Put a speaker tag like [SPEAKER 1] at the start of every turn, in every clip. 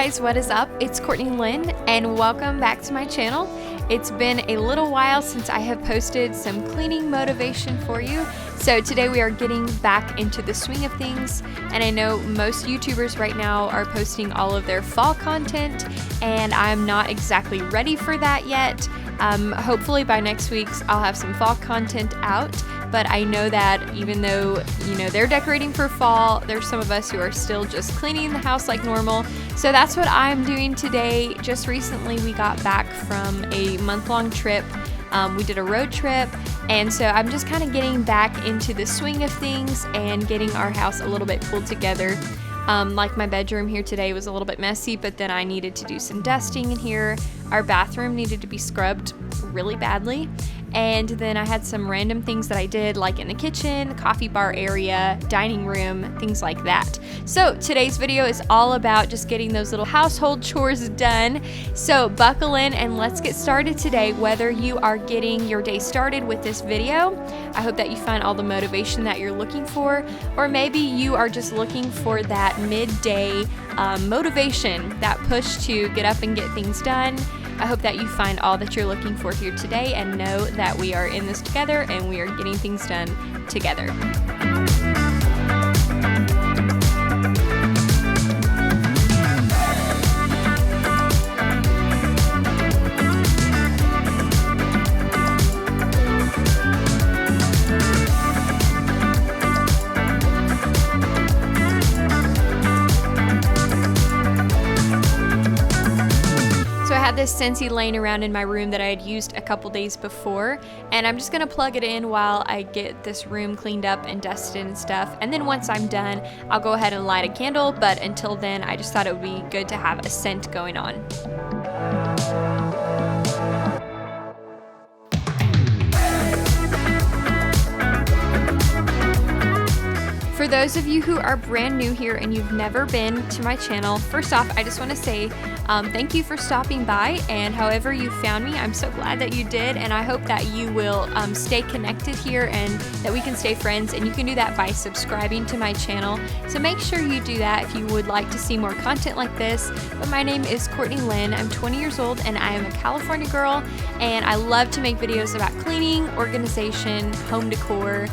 [SPEAKER 1] guys, what is up? It's Courtney Lynn and welcome back to my channel. It's been a little while since I have posted some cleaning motivation for you. So today we are getting back into the swing of things, and I know most YouTubers right now are posting all of their fall content and I'm not exactly ready for that yet. Hopefully by next week I'll have some fall content out, but I know that even though, they're decorating for fall, there's some of us who are still just cleaning the house like normal. So that's what I'm doing today. Just recently we got back from a month-long trip. We did a road trip, and so I'm just kind of getting back into the swing of things and getting our house a little bit pulled together. Like my bedroom here today was a little bit messy, but then I needed to do some dusting in here. Our bathroom needed to be scrubbed really badly. And then I had some random things that I did, like in the kitchen, coffee bar area, dining room, things like that. So today's video is all about just getting those little household chores done. So buckle in and let's get started today. Whether you are getting your day started with this video, I hope that you find all the motivation that you're looking for, or maybe you are just looking for that midday motivation, that push to get up and get things done. I hope that you find all that you're looking for here today and know that we are in this together and we are getting things done together. This Scentsy laying around in my room that I had used a couple days before, and I'm just gonna plug it in while I get this room cleaned up and dusted and stuff, and then once I'm done I'll go ahead and light a candle, but until then I just thought it would be good to have a scent going on. For those of you who are brand new here and you've never been to my channel, first off, I just want to say thank you for stopping by, and however you found me, I'm so glad that you did, and I hope that you will stay connected here and that we can stay friends, and you can do that by subscribing to my channel. So make sure you do that if you would like to see more content like this. But my name is Courtney Lynn. I'm 20 years old and I am a California girl, and I love to make videos about cleaning, organization, home decor,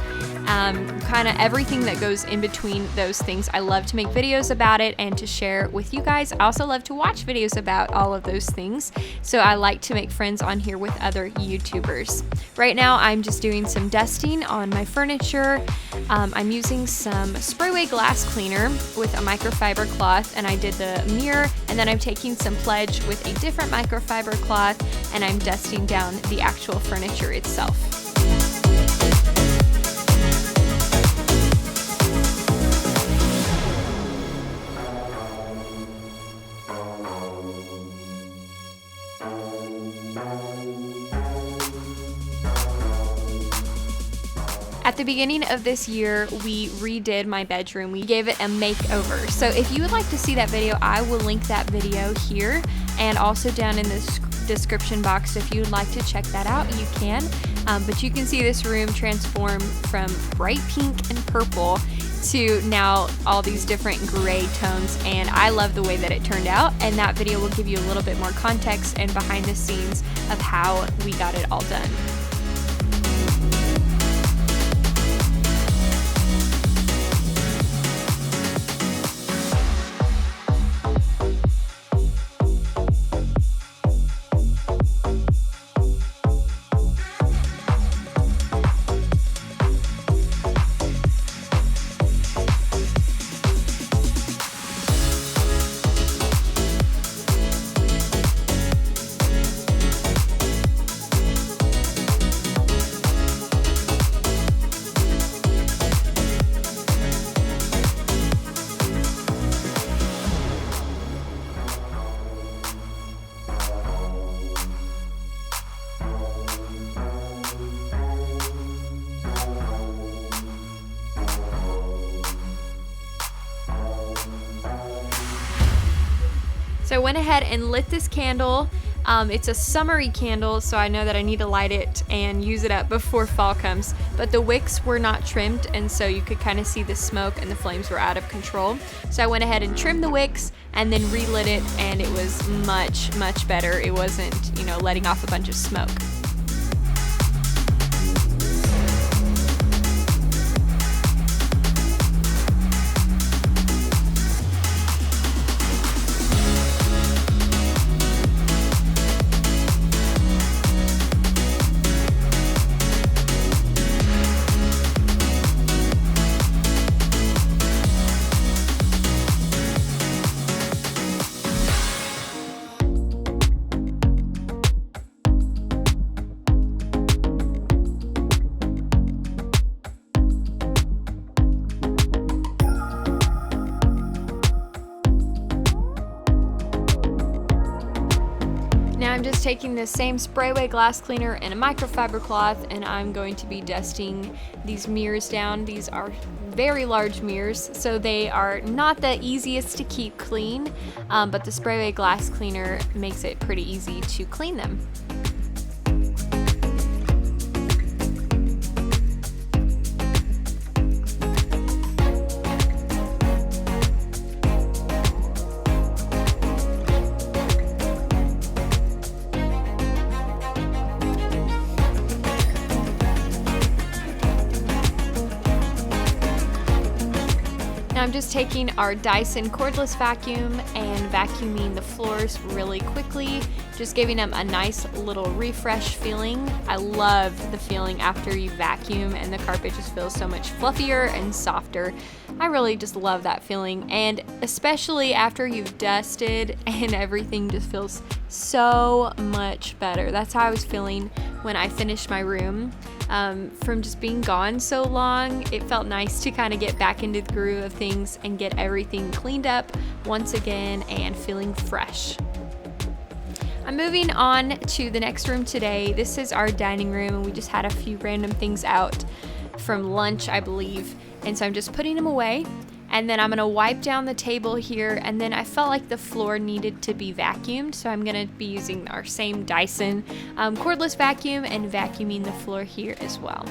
[SPEAKER 1] kind of everything that goes in between those things. I love to make videos about it and to share with you guys. I also love to watch videos about all of those things, so I like to make friends on here with other YouTubers. Right now I'm just doing some dusting on my furniture. I'm using some sprayway glass cleaner with a microfiber cloth, and I did the mirror, and then I'm taking some Pledge with a different microfiber cloth and I'm dusting down the actual furniture itself. At the beginning of this year, we redid my bedroom. We gave it a makeover. So if you would like to see that video, I will link that video here and also down in the description box. If you would like to check that out, you can. But you can see this room transform from bright pink and purple to now all these different gray tones, and I love the way that it turned out, and that video will give you a little bit more context and behind the scenes of how we got it all done. So I went ahead and lit this candle. It's a summery candle, so I know that I need to light it and use it up before fall comes. but the wicks were not trimmed, and so you could kind of see the smoke and the flames were out of control. So I went ahead and trimmed the wicks and then relit it, and it was much, much better. It wasn't, letting off a bunch of smoke. Now I'm just taking the same sprayway glass cleaner and a microfiber cloth, and I'm going to be dusting these mirrors down. These are very large mirrors, so they are not the easiest to keep clean, but the sprayway glass cleaner makes it pretty easy to clean them. Now I'm just taking our Dyson cordless vacuum and vacuuming the floors really quickly, just giving them a nice little refresh feeling. I love the feeling after you vacuum and the carpet just feels so much fluffier and softer. I really just love that feeling, and especially after you've dusted and everything just feels so much better. That's how I was feeling when I finished my room. From just being gone so long, it felt nice to kind of get back into the groove of things and get everything cleaned up once again and feeling fresh. I'm moving on to the next room today. This is our dining room, and we just had a few random things out from lunch, I believe, and so I'm just putting them away. And then I'm gonna wipe down the table here, and then I felt like the floor needed to be vacuumed, so I'm gonna be using our same Dyson cordless vacuum and vacuuming the floor here as well.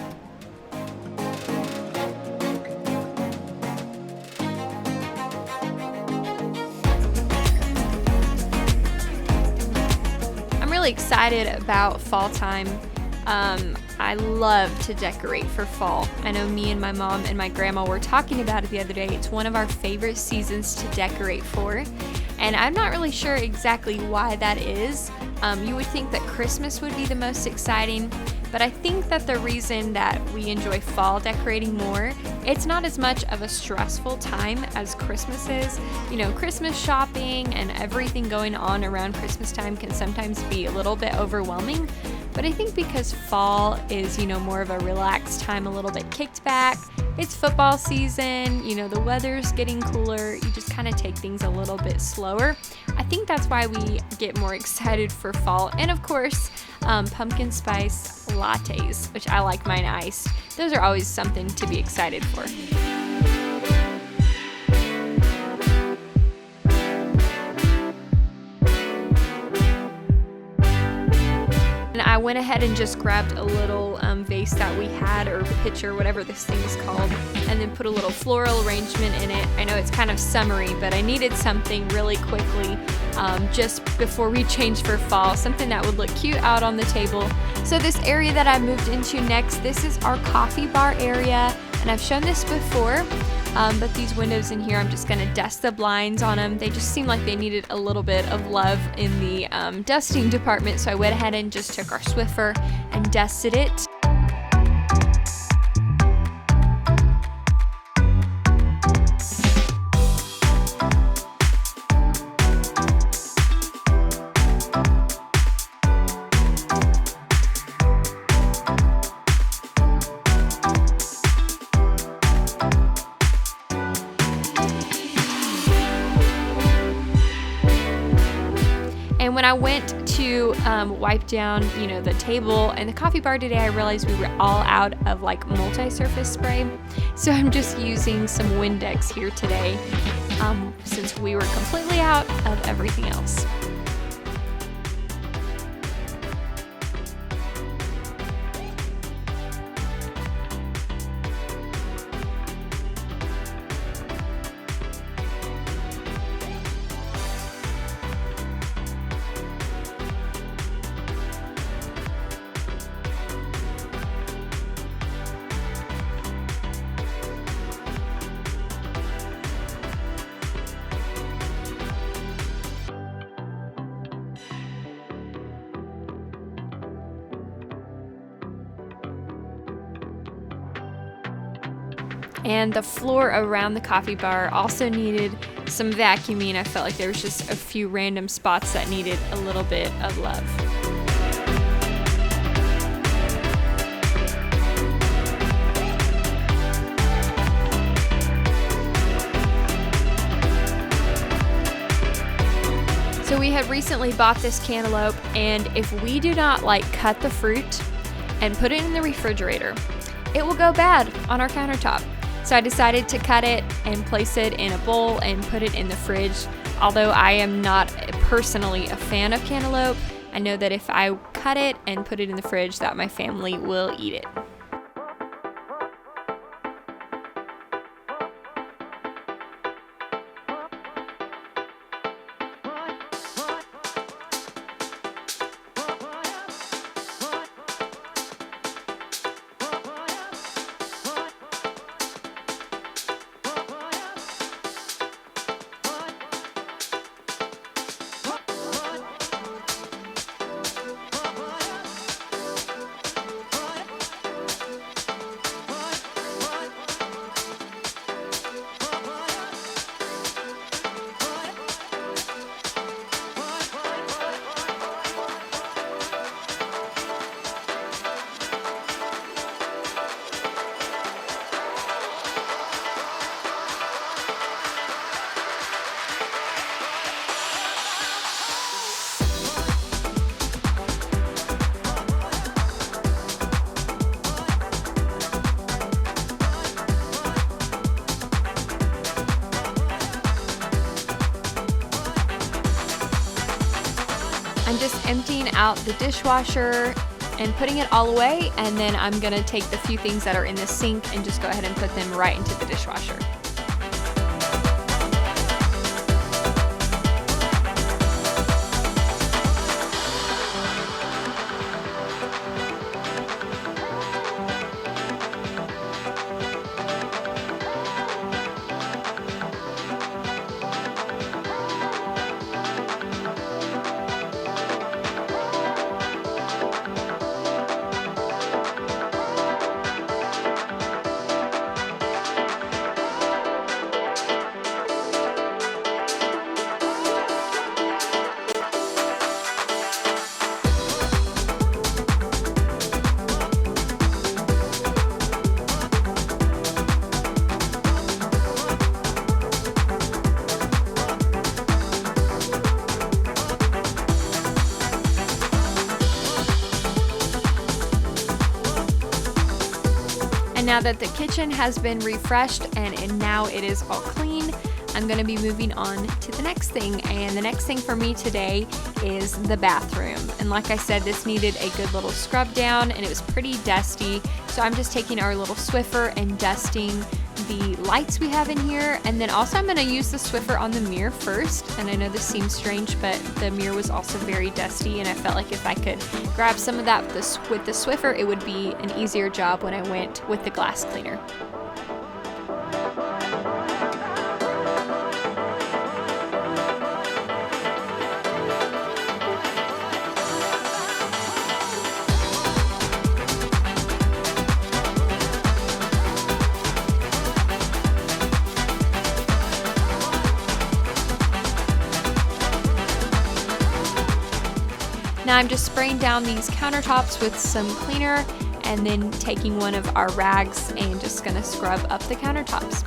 [SPEAKER 1] I'm really excited about fall time. I love to decorate for fall. I know me and my mom and my grandma were talking about it the other day. It's one of our favorite seasons to decorate for, and I'm not really sure exactly why that is. You would think that Christmas would be the most exciting, but I think that the reason that we enjoy fall decorating more, it's not as much of a stressful time as Christmas is. Christmas shopping and everything going on around Christmas time can sometimes be a little bit overwhelming. But I think because fall is, more of a relaxed time, a little bit kicked back, it's football season, the weather's getting cooler, you just kind of take things a little bit slower. I think that's why we get more excited for fall. And of course, pumpkin spice lattes, which I like mine iced. Those are always something to be excited for. I went ahead and just grabbed a little vase that we had, or pitcher, whatever this thing is called, and then put a little floral arrangement in it. I know it's kind of summery, but I needed something really quickly just before we changed for fall, something that would look cute out on the table. So this area that I moved into next, this is our coffee bar area, and I've shown this before. But these windows in here, I'm just gonna dust the blinds on them. They just seemed like they needed a little bit of love in the dusting department, so I went ahead and just took our Swiffer and dusted it. And when I went to wipe down, the table and the coffee bar today, I realized we were all out of multi-surface spray. So I'm just using some Windex here today, since we were completely out of everything else. And the floor around the coffee bar also needed some vacuuming. I felt like there was just a few random spots that needed a little bit of love. So we had recently bought this cantaloupe, and if we do not cut the fruit and put it in the refrigerator, it will go bad on our countertop. So I decided to cut it and place it in a bowl and put it in the fridge. Although I am not personally a fan of cantaloupe, I know that if I cut it and put it in the fridge, that my family will eat it. I'm just emptying out the dishwasher and putting it all away, and then I'm gonna take the few things that are in the sink and just go ahead and put them right into the dishwasher. And now that the kitchen has been refreshed and now it is all clean, I'm gonna be moving on to the next thing. And the next thing for me today is the bathroom. And like I said, this needed a good little scrub down and it was pretty dusty. So I'm just taking our little Swiffer and dusting the lights we have in here. And then also I'm gonna use the Swiffer on the mirror first. And I know this seems strange, but the mirror was also very dusty and I felt like if I could grab some of that with the Swiffer, it would be an easier job when I went with the glass cleaner. Now I'm just spraying down these countertops with some cleaner and then taking one of our rags and just gonna scrub up the countertops.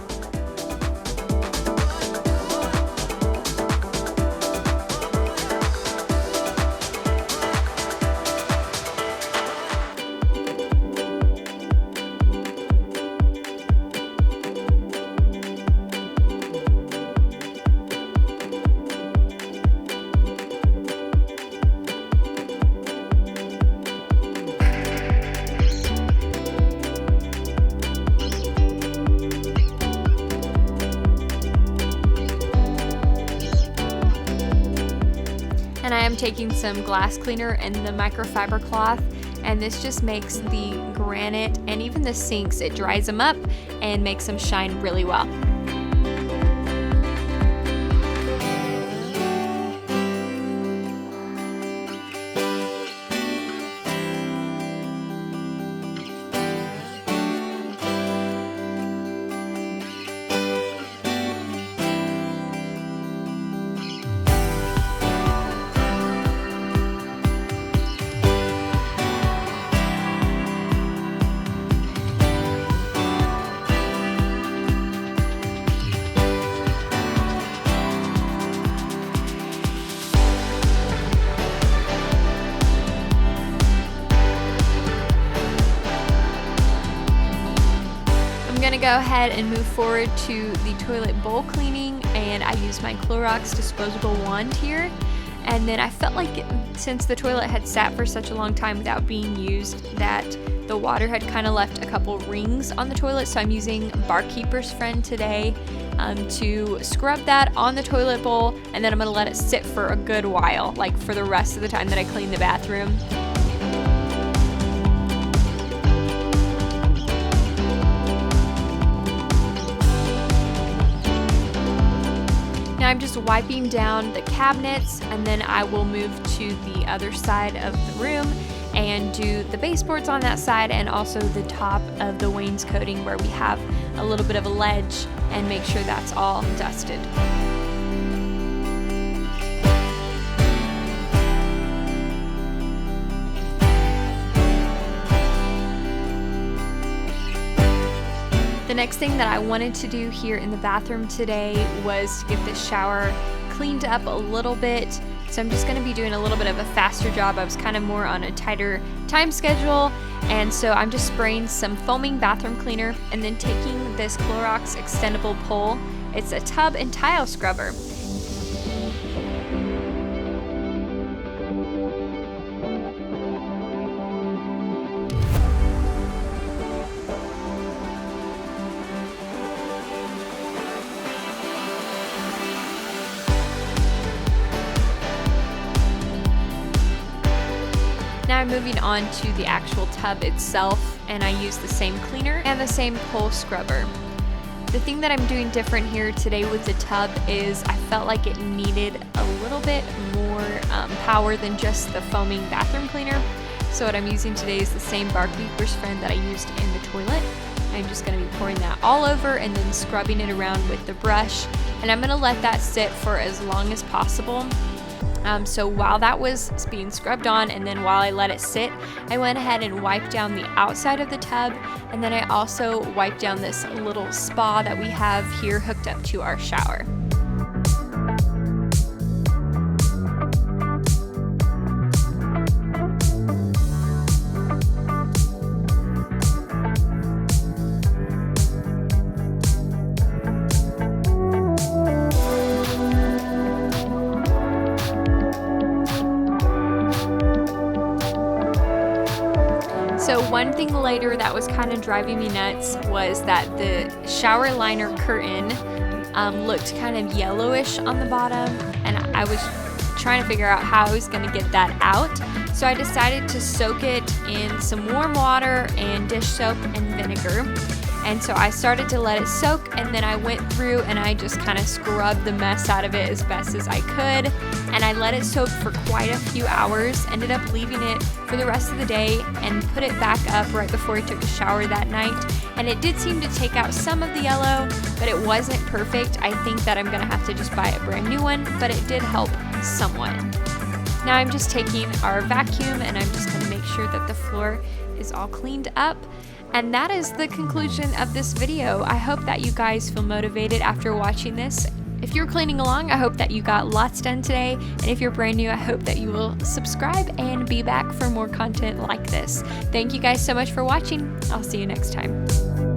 [SPEAKER 1] And I am taking some glass cleaner and the microfiber cloth, and this just makes the granite and even the sinks, it dries them up and makes them shine really well. go ahead and move forward to the toilet bowl cleaning, and I use my Clorox disposable wand here. And then I felt like since the toilet had sat for such a long time without being used, that the water had kind of left a couple rings on the toilet, so I'm using Barkeeper's Friend today to scrub that on the toilet bowl, and then I'm going to let it sit for a good while, like for the rest of the time that I clean the bathroom. Now I'm just wiping down the cabinets, and then I will move to the other side of the room and do the baseboards on that side, and also the top of the wainscoting where we have a little bit of a ledge, and make sure that's all dusted. The next thing that I wanted to do here in the bathroom today was to get this shower cleaned up a little bit. So I'm just going to be doing a little bit of a faster job. I was kind of more on a tighter time schedule, and so I'm just spraying some foaming bathroom cleaner and then taking this Clorox extendable pole. It's a tub and tile scrubber. Now I'm moving on to the actual tub itself, and I use the same cleaner and the same pole scrubber. The thing that I'm doing different here today with the tub is I felt like it needed a little bit more power than just the foaming bathroom cleaner. So what I'm using today is the same Barkeeper's Friend that I used in the toilet. I'm just going to be pouring that all over and then scrubbing it around with the brush, and I'm going to let that sit for as long as possible. So while that was being scrubbed on, and then while I let it sit, I went ahead and wiped down the outside of the tub, and then I also wiped down this little spa that we have here hooked up to our shower. So one thing later that was kind of driving me nuts was that the shower liner curtain looked kind of yellowish on the bottom, and I was trying to figure out how I was going to get that out. So I decided to soak it in some warm water and dish soap and vinegar. And so I started to let it soak, and then I went through and I just kind of scrubbed the mess out of it as best as I could. And I let it soak for quite a few hours, ended up leaving it for the rest of the day, and put it back up right before I took a shower that night. And it did seem to take out some of the yellow, but it wasn't perfect. I think that I'm gonna have to just buy a brand new one, but it did help somewhat. Now I'm just taking our vacuum, and I'm just gonna make sure that the floor is all cleaned up. And that is the conclusion of this video. I hope that you guys feel motivated after watching this. If you're cleaning along, I hope that you got lots done today. And if you're brand new, I hope that you will subscribe and be back for more content like this. Thank you guys so much for watching. I'll see you next time.